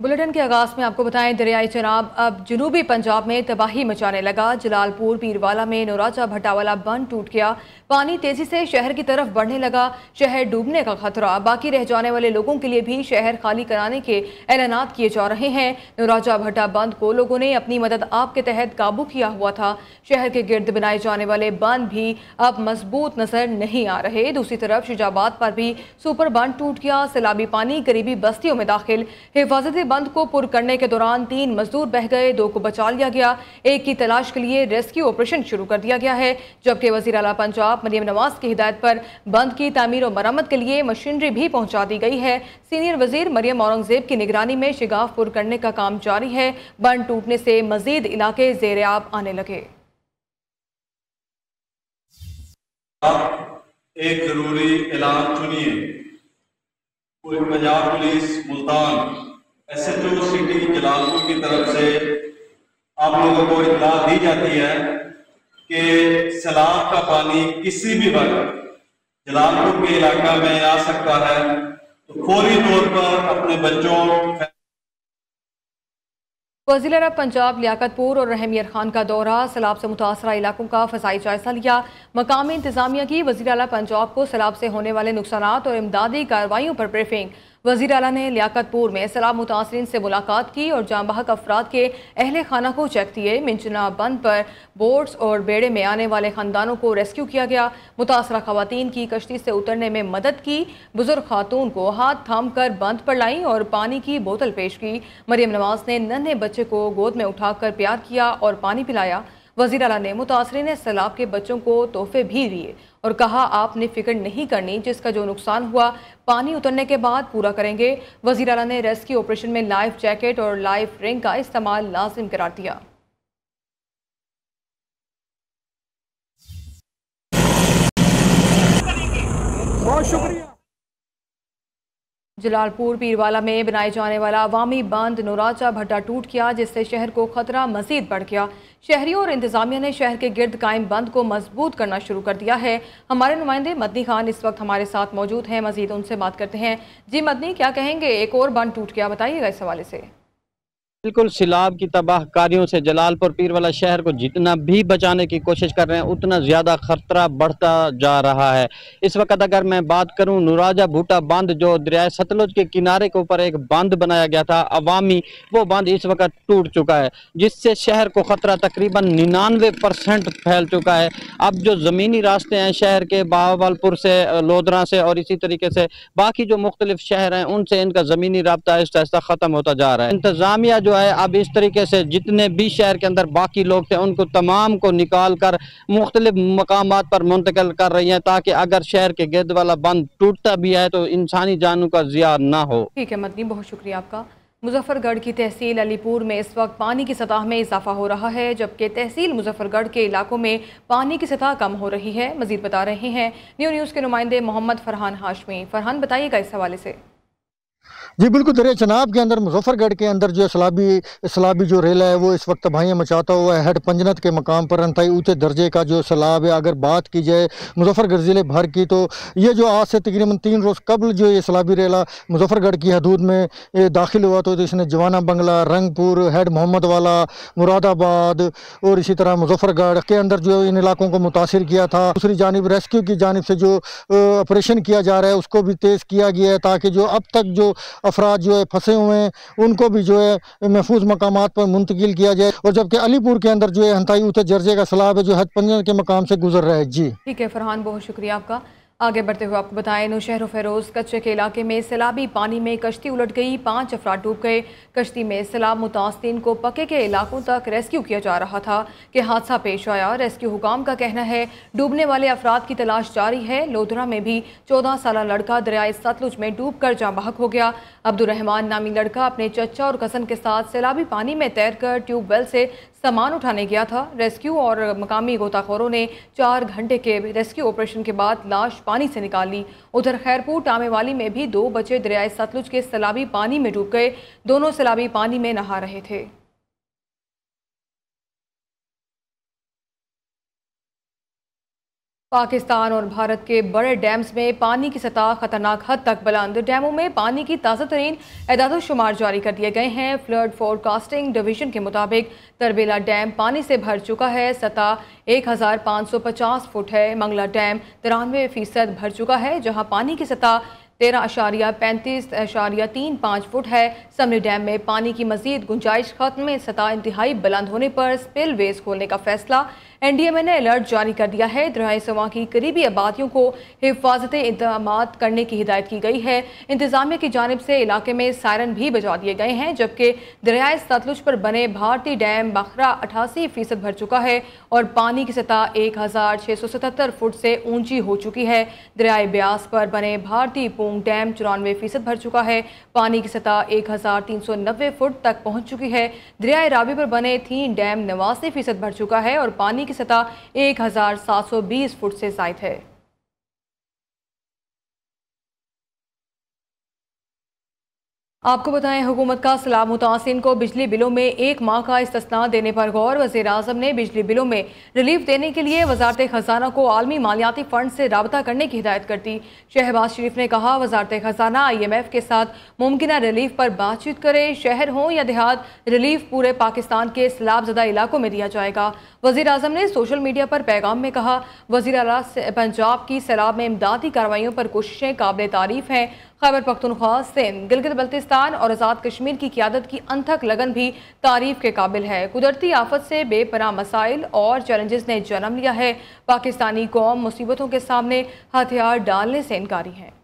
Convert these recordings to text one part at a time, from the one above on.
Bulletin के आगाज में आपको बताएं, दरियाई चनाब अब जनूबी पंजाब में तबाही मचाने लगा। जलालपुर पीरवाला में नौराजा भटावाला बंद टूट गया। पानी तेजी से शहर की तरफ बढ़ने लगा। शहर डूबने का खतरा। बाकी रह जाने वाले लोगों के लिए भी शहर खाली कराने के ऐलानात किए जा रहे हैं। नौराजा भट्टा बंद को लोगों ने अपनी मदद आप के तहत काबू किया हुआ था। शहर के गिर्द बनाए जाने वाले बंद भी अब मजबूत नजर नहीं आ रहे। दूसरी तरफ शिजाबाद पर भी सुपर बंद टूट गया। सैलाबी पानी करीबी बस्तियों में दाखिल। हिफाजती बंद को पुर करने के दौरान 3 मजदूर बह गए, 2 को बचा लिया गया। एक की तलाश के लिए रेस्क्यू ऑपरेशन शुरू कर दिया गया है। जबकि वजीर आला पंजाब मरियम नवाज की हिदायत पर बंद की तामीर और मरम्मत के लिए मशीनरी भी पहुंचा दी गई है। सीनियर वजीर मरियम औरंगजेब की निगरानी में शिगाफ पुर करने का काम जारी है। बंद टूटने से मजीद इलाके ज़ेर-ए-आब आने लगे। एक जरूरी ऐलान सुनिए। Punjab police Multan SHO city Jalalpur की तरफ से आप लोगों को इत्तला दी जाती है कि सैलाब का पानी किसी भी वक्त जलालपुर के इलाका में आ सकता है, तो फौरी तौर पर अपने बच्चों। वज़ीर आला पंजाब लियाकतपुर और रहमियर खान का दौरा। सैलाब से मुतासरा इलाकों का फ़ज़ाई जायजा लिया। मकामी इंतजामिया की वज़ीर आला पंजाब को सैलाब से होने वाले नुकसानात और इमदादी कार्रवाइयों पर ब्रीफिंग। वज़ीर आला ने लियाकतपुर में सैलाब मुतासरीन से मुलाकात की और जांबहक अफराद के अहले खाना को चेक दिए। मिंचना बंद पर बोट्स और बेड़े में आने वाले खानदानों को रेस्क्यू किया गया। मुतासरा खवातीन की कश्ती से उतरने में मदद की। बुजुर्ग खातून को हाथ थाम कर बंद पर लाई और पानी की बोतल पेश की। मरियम नवाज ने नन्हे बच्चे को गोद में उठाकर प्यार किया और पानी पिलाया। वज़ीर आला ने मुतासरीन सैलाब के बच्चों को तोहफे भी दिए और कहा, आपने फिक्र नहीं करनी, जिसका जो नुकसान हुआ पानी उतरने के बाद पूरा करेंगे। वज़ीर आला ने रेस्क्यू ऑपरेशन में लाइफ जैकेट और लाइफ रिंग का इस्तेमाल लाजिम करार दिया। बहुत शुक्रिया। जलालपुर पीरवाला में बनाए जाने वाला अवामी बंद नौराजा भट्टा टूट गया, जिससे शहर को खतरा मजीद बढ़ गया। शहरियों और इंतजामिया ने शहर के गिर्द कायम बंद को मजबूत करना शुरू कर दिया है। हमारे नुमाइंदे मदनी खान इस वक्त हमारे साथ मौजूद हैं। मजीद उनसे बात करते हैं। जी मदनी, क्या कहेंगे? एक और बंद टूट गया, बताइएगा इस हवाले से। बिल्कुल, सैलाब की तबाहकारियों से जलालपुर पीरवाला शहर को जितना भी बचाने की कोशिश कर रहे हैं, उतना ज़्यादा खतरा बढ़ता जा रहा है। इस वक्त अगर मैं बात करूं, नौराजा भूटा बांध जो दरिया सतलुज के किनारे के ऊपर एक बांध बनाया गया था अवामी, वो बांध इस वक्त टूट चुका है, जिससे शहर को खतरा तकरीबन 99% फैल चुका है। अब जो ज़मीनी रास्ते हैं शहर के, बहावलपुर से, लोधरा से और इसी तरीके से बाकी जो मुख्तलिफ शहर हैं, उनसे इनका ज़मीनी राब्ता आहिस्ता आहिस्ता ख़त्म होता जा रहा है। इंतज़ामिया जो है अब इस तरीके से जितने भी शहर के अंदर बाकी लोग थे उनको तमाम को निकाल कर मुख्तलिफ मकामात पर मुंतकिल कर रही हैं, ताकि अगर शहर के गिर्द वाला बंद टूटता भी है तो इंसानी जानों का ज़िया ना हो। ठीक है मदनी, बहुत शुक्रिया आपका। मुजफ्फरगढ़ की तहसील अलीपुर में इस वक्त पानी की सतह में इजाफा हो रहा है, जबकि तहसील मुजफ्फरगढ़ के इलाकों में पानी की सतह कम हो रही है। मजीद बता रहे हैं न्यूज़ के नुमाइंदे मोहम्मद फरहान हाशमी। फरहान, बताइएगा इस हवाले से। जी बिल्कुल, दरिया चनाब के अंदर मुजफ्फरगढ़ के अंदर जो सैलाबी जो रेला है वो इस वक्त तबाहियाँ मचाता हुआ है। हेड पंजनत के मकाम पर इंतहाई ऊँचे दर्जे का जो सैलाब है, अगर बात की जाए मुजफ्फरगढ़ ज़िले भर की, तो ये जो आज से तकरीबन 3 रोज़ कबल जो ये सैलाबी रेला मुजफ्फरगढ़ की हदूद में दाखिल हुआ, तो इसने जवाना बंगला, रंगपुर, हेड मोहम्मद वाला, मुरादाबाद और इसी तरह मुजफ्फरगढ़ के अंदर जो इन इलाकों को मुतासिर किया था। दूसरी जानिब रेस्क्यू की जानिब से जो ऑपरेशन किया जा रहा है उसको भी तेज़ किया गया है, ताकि जो अब तक जो अफराद जो है फंसे हुए हैं उनको भी जो है महफूज मकामात पर मुंतकिल किया जाए। और जबकि अलीपुर के अंदर जो है इंतहाई ऊंचे दर्जे का सैलाब है जो हद पंजन के मकाम से गुजर रहा है। जी ठीक है फरहान, बहुत शुक्रिया आपका। आगे बढ़ते हुए आपको बताएं, नौशहर फेरोज कच्चे के इलाके में सैलाबी पानी में कश्ती उलट गई, 5 अफराद डूब गए। कश्ती में सैलाब मुतासरीन को पक्के के इलाकों तक रेस्क्यू किया जा रहा था कि हादसा पेश आया। रेस्क्यू हुकाम का कहना है डूबने वाले अफराद की तलाश जारी है। लोधरा में भी 14 साल लड़का दरियाए सतलुज में डूब कर जाँ बहक हो गया। अब्दुर्रहमान नामी लड़का अपने चचा और कसन के साथ सैलाबी पानी में तैरकर ट्यूबवेल से सामान उठाने गया था। रेस्क्यू और मकामी गोताखोरों ने 4 घंटे के रेस्क्यू ऑपरेशन के बाद लाश पानी से निकाल ली। उधर खैरपुर टामेवाली में भी 2 बच्चे दरियाए सतलुज के सैलाबी पानी में डूब गए। दोनों सैलाबी पानी में नहा रहे थे। पाकिस्तान और भारत के बड़े डैम्स में पानी की सतह खतरनाक हद तक बुलंद। डैमों में पानी की ताज़ा तरीन एदाद-ओ-शुमार जारी कर दिए गए हैं। फ्लड फोरकास्टिंग डिवीजन के मुताबिक तरबेला डैम पानी से भर चुका है। सतह 1550 फुट है। मंगला डैम 93% भर चुका है, जहां पानी की सतह 13.3535 फुट है। समरी डैम में पानी की मजीद गुंजाइश खत्म में सतह इंतहाई बुलंद होने पर स्पिल वेज खोलने का फैसला। NDMA ने अलर्ट जारी कर दिया है। दरियाए सवा की करीबी आबादियों को हिफाजती इंतजाम करने की हिदायत की गई है। इंतजामिया की जानिब से इलाके में सायरन भी बजा दिए गए हैं, जबकि दरियाए सतलुज पर बने भारतीय डैम बखरा 88% भर चुका है और पानी की सतह 1677 फुट से ऊंची हो चुकी है। दरियाए ब्यास पर बने भारतीय पूंग डैम 94% भर चुका है। पानी की सतह 1390 फुट तक पहुंच चुकी है। दरियाए रावी पर बने थीन डैम 89% भर चुका है और पानी की सतह 1720 फुट से ज़ायद है। आपको बताएं, हुकूमत का सैलाब मुतासिन को बिजली बिलों में 1 माह का इस्तिस्ना देने पर गौर। वज़ीर आज़म ने बिजली बिलों में रिलीफ देने के लिए वजारत खजाना को आलमी मालियाती फ़ंड से राबता करने की हिदायत कर दी। शहबाज शरीफ ने कहा, वजारत खजाना IMF के साथ मुमकिन रिलीफ पर बातचीत करे। शहर हो या देहात, रिलीफ पूरे पाकिस्तान के सैलाब ज़दा इलाकों में दिया जाएगा। वज़ीर आज़म ने सोशल मीडिया पर पैगाम में कहा, वज़ीर आला पंजाब की सैलाब में इमदादी कार्रवाइयों पर कोशिशें काबिल तारीफ़ हैं। खैबर पख्तूनख्वा, सिंध, गिलगित बल्तिस्तान और आज़ाद कश्मीर की क़यादत की अनथक लगन भी तारीफ़ के काबिल है। कुदरती आफत से बेपनाह मसाइल और चैलेंजेस ने जन्म लिया है। पाकिस्तानी कौम मुसीबतों के सामने हथियार डालने से इनकारी है।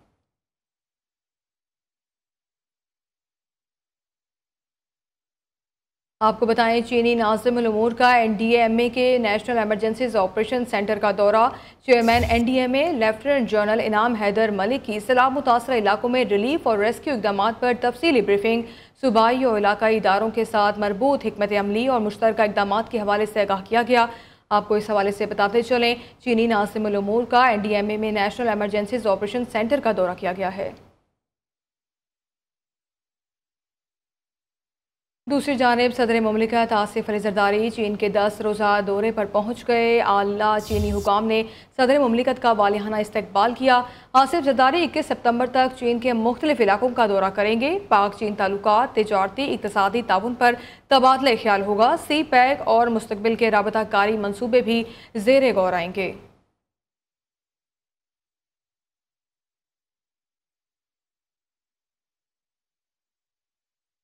आपको बताएं, चीनी नाज़िम उल-उमूर का NDMA के नेशनल इमरजेंसीज ऑपरेशन सेंटर का दौरा। चेयरमैन NDMA लेफ्टिनेंट जनरल इनाम हैदर मलिक की सैलाब मुतासर इलाकों में रिलीफ और रेस्क्यू इक़दाम पर तफसीली ब्रीफिंग। सूबाई और इलाकाई इदारों के साथ मरबूत हिकमत अमली और मुश्तरका इक़दाम के हवाले से आगाह किया गया। आपको इस हवाले से बताते चलें, चीनी नाज़िम उल-उमूर का NDMA में नेशनल इमरजेंसीज ऑपरेशन सेंटर का दौरा किया गया है। दूसरी जानिब सदर मुमलिकत आसिफ अली ज़रदारी चीन के 10 रोज़ा दौरे पर पहुँच गए। आला चीनी हुकाम ने सदर मुमलिकत का वालिहाना इस्तकबाल किया। आसिफ ज़रदारी 21 सितंबर तक चीन के मुख्तलिफ इलाकों का दौरा करेंगे। पाक चीन ताल्लुकात, तिजारती इक़्तिसादी ताउन पर तबादला ख्याल होगा। CPEC और मुस्तक़बिल के राबता कारी मनसूबे भी ज़ेरे गौर आएंगे।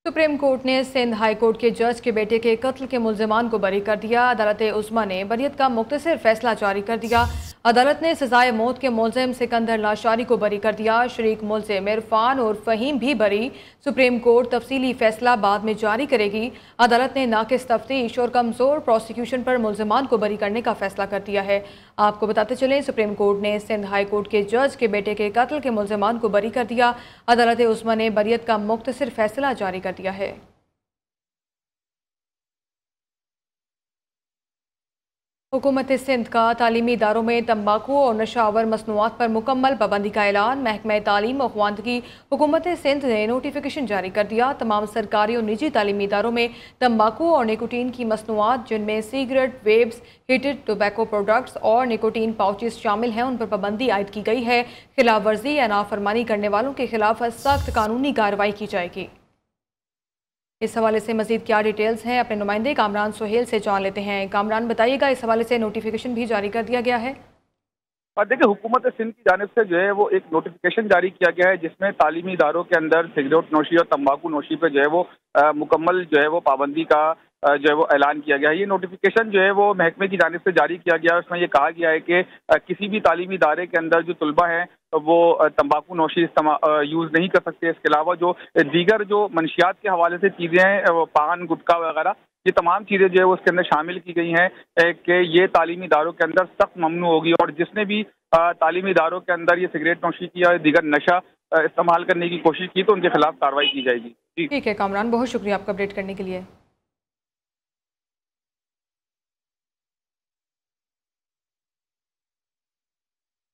सुप्रीम कोर्ट ने सिंध हाई कोर्ट के जज के बेटे के कत्ल के मुल्ज़िमान को बरी कर दिया। अदालत उज़्मा ने बरियत का मुख्तसर फैसला जारी कर दिया। अदालत ने सजाए मौत के मुल्ज़िम सिकंदर लाशारी को बरी कर दिया। शरीक मुल्ज़िम इरफान और फ़हीम भी बरी। सुप्रीम कोर्ट तफसीली फैसला बाद में जारी करेगी। अदालत ने नाकिस तफ्तीश और कमज़ोर प्रोसिक्यूशन पर मुल्ज़िमान को बरी करने का फैसला कर दिया है। आपको बताते चलें, सुप्रीम कोर्ट ने सिंध हाई कोर्ट के जज के बेटे के कत्ल के मुल्ज़िमान को बरी कर दिया। अदालत उज़्मा ने बरियत का मुख्तसर फैसला जारी कर दिया है। हुकूमत सिंध का तालीमी इदारों में तंबाकू और नशावर मसनूआत पर मुकम्मल पाबंदी का ऐलान। महकमा तालीम और ख़वानदगी हुकूमत सिंध ने नोटिफिकेशन जारी कर दिया। तमाम सरकारी और निजी तालीमी इदारों में तंबाकू और निकोटीन की मसनूआत, जिनमें cigarette, vapes, heated tobacco products और निकोटीन पाउचेस शामिल हैं, उन पर पाबंदी आयद की गई है। खिलाफ वर्जी या नाफरमानी करने वालों के खिलाफ सख्त कानूनी कार्रवाई की जाएगी। इस हवाले से मजीद क्या डिटेल्स हैं, अपने नुमाइंदे कामरान सोहेल से जान लेते हैं। कामरान, बताइएगा, इस हवाले से नोटिफिकेशन भी जारी कर दिया गया है। और देखिए, हुकूमत सिंध की जानिब से जो है वो एक नोटिफिकेशन जारी किया गया है, जिसमें तालीमी इदारों के अंदर सिगरेट नोशी और तंबाकू नोशी पे जो है वो मुकम्मल जो है वो पाबंदी का जो है वो ऐलान किया गया है। ये नोटिफिकेशन जो है वो महकमे की जानिब से जारी किया गया है। उसमें ये कहा गया है कि किसी भी तालीमी इदारे के अंदर जो तुलबा है वो तंबाकू नोशी यूज़ नहीं कर सकते। इसके अलावा जो दीगर जो मंशियात के हवाले से चीज़ें हैं, पान, गुटखा वगैरह, ये तमाम चीज़ें जो है वो उसके अंदर शामिल की गई हैं कि ये तालीमी इदारों के अंदर सख्त ममनू होगी और जिसने भी तालीमी इदारों के अंदर ये सिगरेट नोशी की या दीगर नशा इस्तेमाल करने की कोशिश की तो उनके खिलाफ कार्रवाई की जाएगी। ठीक है कामरान, बहुत शुक्रिया आपका अपडेट करने के लिए।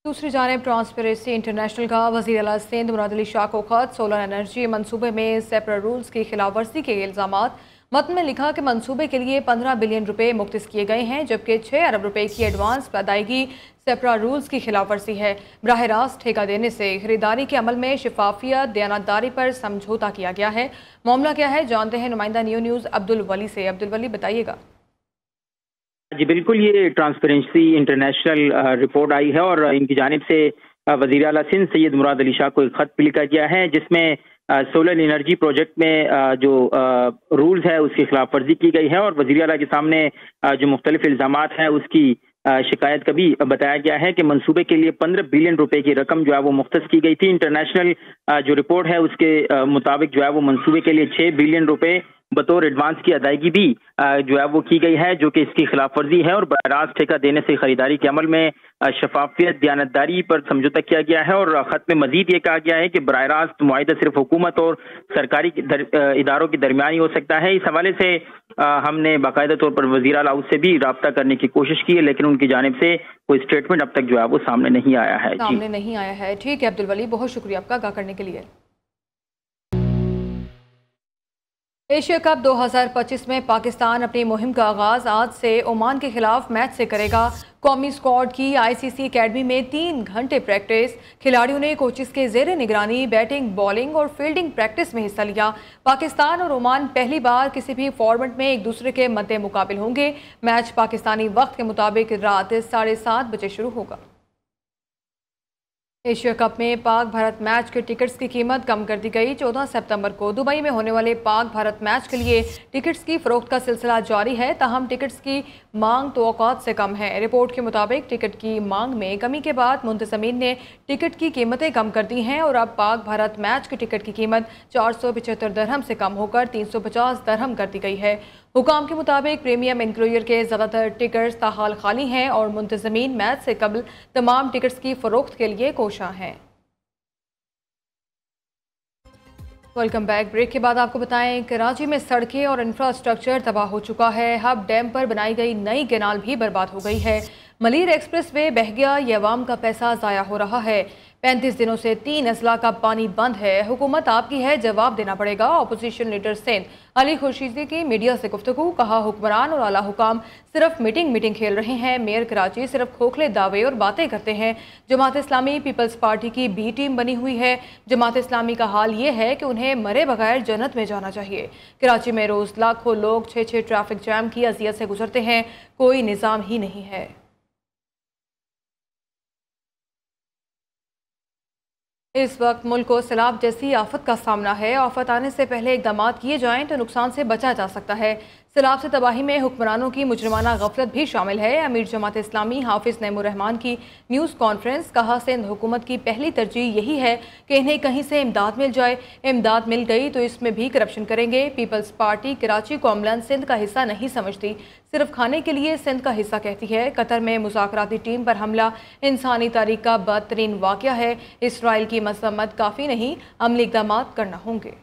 दूसरी जानिब ट्रांसपेरेंसी इंटरनेशनल का वज़ीर आला सिंध मुराद अली शाह को ख़त। सोलर एनर्जी मनसूबे में सेपरेट रूल्स की खिलाफ वर्जी के इल्ज़ामात। मतन में लिखा कि मंसूबे के लिए 15 बिलियन रुपए मुख्तस किए गए हैं, जबकि 6 अरब रुपए की एडवांस अदायगी सेप्रा रूल्स की खिलाफवर्जी है। बराह रास्त ठेका देने से खरीदारी के अमल में शफाफियत, दयानतदारी पर समझौता किया गया है। मामला क्या है, जानते हैं नुमाइंदा न्यूज़ अब्दुल वली से। अब्दुल वली, बताइएगा। जी बिल्कुल, ये ट्रांसपेरेंसी इंटरनेशनल रिपोर्ट आई है और इनकी जानिब से वज़ीर आला सिंध सैयद मुराद अली शाह को एक खत भी लिखा गया है, जिसमें सोलर एनर्जी प्रोजेक्ट में जो रूल्स है उसकी खिलाफ वर्जी की गई है और वज़ीर आला के सामने जो मुख्तलिफ इल्ज़ामात हैं उसकी शिकायत का भी बताया गया है कि मंसूबे के लिए 15 बिलियन रुपए की रकम जो है वो मुख्तस की गई थी। इंटरनेशनल जो रिपोर्ट है उसके मुताबिक जो है वो मंसूबे के लिए 6 बिलियन रुपए बतौर एडवांस की अदायगी भी जो है वो की गई है, जो कि इसकी खिलाफ वर्जी है और बराह ठेका देने से खरीदारी के अमल में शफाफियत, दयानतदारी पर समझौता किया गया है। और खत में मजीद ये कहा गया है कि बराह रास्त मुआहिदा सिर्फ हुकूमत और सरकारी इदारों के दरमियान ही हो सकता है। इस हवाले से हमने बाकायदा तौर पर वज़ीर आला हाउस से भी रब्ता करने की कोशिश की है, लेकिन उनकी जानिब से कोई स्टेटमेंट अब तक जो है वो सामने नहीं आया है। सामने नहीं आया है। ठीक है अब्दुल वली, बहुत शुक्रिया आपका आगाह करने के लिए। एशिया कप 2025 में पाकिस्तान अपनी मुहिम का आगाज आज से ओमान के खिलाफ मैच से करेगा। कौमी स्क्वाड की आईसीसी एकेडमी में 3 घंटे प्रैक्टिस। खिलाड़ियों ने कोचेस के जेर निगरानी बैटिंग, बॉलिंग और फील्डिंग प्रैक्टिस में हिस्सा लिया। पाकिस्तान और ओमान पहली बार किसी भी फॉर्मेट में एक दूसरे के मद्दे मुकाबिल होंगे। मैच पाकिस्तानी वक्त के मुताबिक रात 7:30 बजे शुरू होगा। एशिया कप में पाक भारत मैच के टिकट्स की कीमत कम कर दी गई। 14 सितंबर को दुबई में होने वाले पाक भारत मैच के लिए टिकट्स की फरोख्त का सिलसिला जारी है, ताहम टिकट्स की मांग तवक्कुआत से कम है। रिपोर्ट के मुताबिक टिकट की मांग में कमी के बाद मुंतज़मीन ने टिकट की कीमतें कम कर दी हैं और अब पाक भारत मैच की टिकट की कीमत 475 दरहम से कम होकर 350 दरहम कर दी गई है। हुकाम के मुताबिक प्रीमियम इंक्लूजर के ज़्यादातर टिकट्स ताहाल खाली हैं और मुंतज़मीन मैच से कबल तमाम टिकट्स की फरोख्त के लिए कोशां हैं। Welcome back. ब्रेक के बाद आपको बताएं, कराची में सड़कें और इंफ्रास्ट्रक्चर तबाह हो चुका है। हब डैम पर बनाई गई नई कैनाल भी बर्बाद हो गई है। मलीर एक्सप्रेस वे बह गया, ये अवाम का पैसा ज़ाया हो रहा है। 35 दिनों से 3 अजला का पानी बंद है। हुकूमत आपकी है, जवाब देना पड़ेगा। अपोजिशन लीडर सिंध अली खुर्शीदी की मीडिया से गुफ्तगू, कहा हुक्मरान और आला हुकाम सिर्फ मीटिंग खेल रहे हैं। मेयर कराची सिर्फ खोखले दावे और बातें करते हैं। जमात इस्लामी पीपल्स पार्टी की बी टीम बनी हुई है। जमात इस्लामी का हाल ये है कि उन्हें मरे बगैर जन्नत में जाना चाहिए। कराची में रोज़ लाखों लोग 6 ट्रैफिक जैम की अजियत से गुजरते हैं, कोई निज़ाम ही नहीं है। इस वक्त मुल्क को सैलाब जैसी आफत का सामना है। आफत आने से पहले इकदाम किए जाएं तो नुकसान से बचा जा सकता है। सैलाब से तबाही में हुक्मरानों की मुजरिमाना गफलत भी शामिल है। अमीर जमात इस्लामी हाफिज नईमुर्रहमान की न्यूज़ कॉन्फ्रेंस, कहा सिंध हुकूमत की पहली तरजीह यही है कि इन्हें कहीं से इमदाद मिल जाए। इमदाद मिल गई तो इसमें भी करप्शन करेंगे। पीपल्स पार्टी कराची को अमलन सिंध का हिस्सा नहीं समझती, सिर्फ खाने के लिए सिंध का हिस्सा कहती है। कतर में मुज़ाकराती टीम पर हमला इंसानी तारीख का बदतरीन वाक़या है। इसराइल की मजम्मत काफ़ी नहीं, अमली इक़दाम करना होंगे।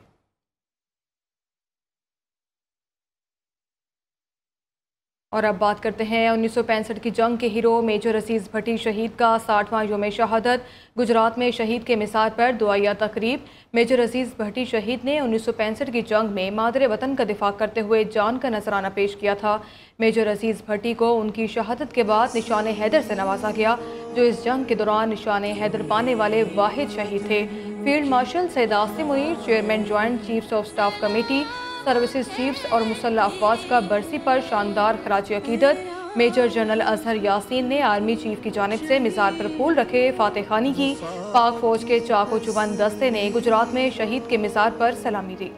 और अब बात करते हैं 1965 की जंग के हीरो मेजर अजीज़ भट्टी शहीद का 60वां योम शहादत। गुजरात में शहीद के मिसाल पर दुआया तकरीब। मेजर अजीज़ भट्टी शहीद ने 1965 की जंग में मादरे वतन का दिफा करते हुए जान का नजराना पेश किया था। मेजर अजीज़ भट्टी को उनकी शहादत के बाद निशान हैदर से नवाजा गया, जो इस जंग के दौरान निशान हैदर पाने वाले वाहिद शहीद थे। Field marshal Syed Asim Munir, chairman joint chiefs of staff committee, services chiefs और मुसल्लह अफवाज का बरसी पर शानदार खराज अकीदत। मेजर जनरल अजहर यासीन ने आर्मी चीफ की जानिब से मिज़ार पर फूल रखे फातह खानी की। पाक फौज के चाको चुबंद दस्ते ने गुजरात में शहीद के मिज़ार पर सलामी दी।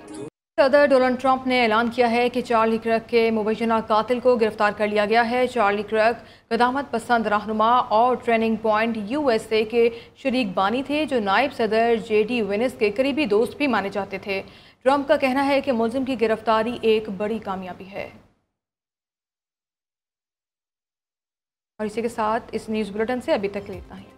सदर डोनाल्ड ट्रंप ने ऐलान किया है कि चार्ली क्र्क के मुबैना कातिल को गिरफ्तार कर लिया गया है। चार्ली क्र्क क़दामत पसंद रहनुमा और ट्रेनिंग पॉइंट USA के शरीक बानी थे, जो नायब सदर JD वेनिस के करीबी दोस्त भी माने जाते थे। ट्रंप का कहना है कि मुलजिम की गिरफ्तारी एक बड़ी कामयाबी है। और इसी के साथ इस न्यूज़ बुलेटिन से अभी तक लेता है।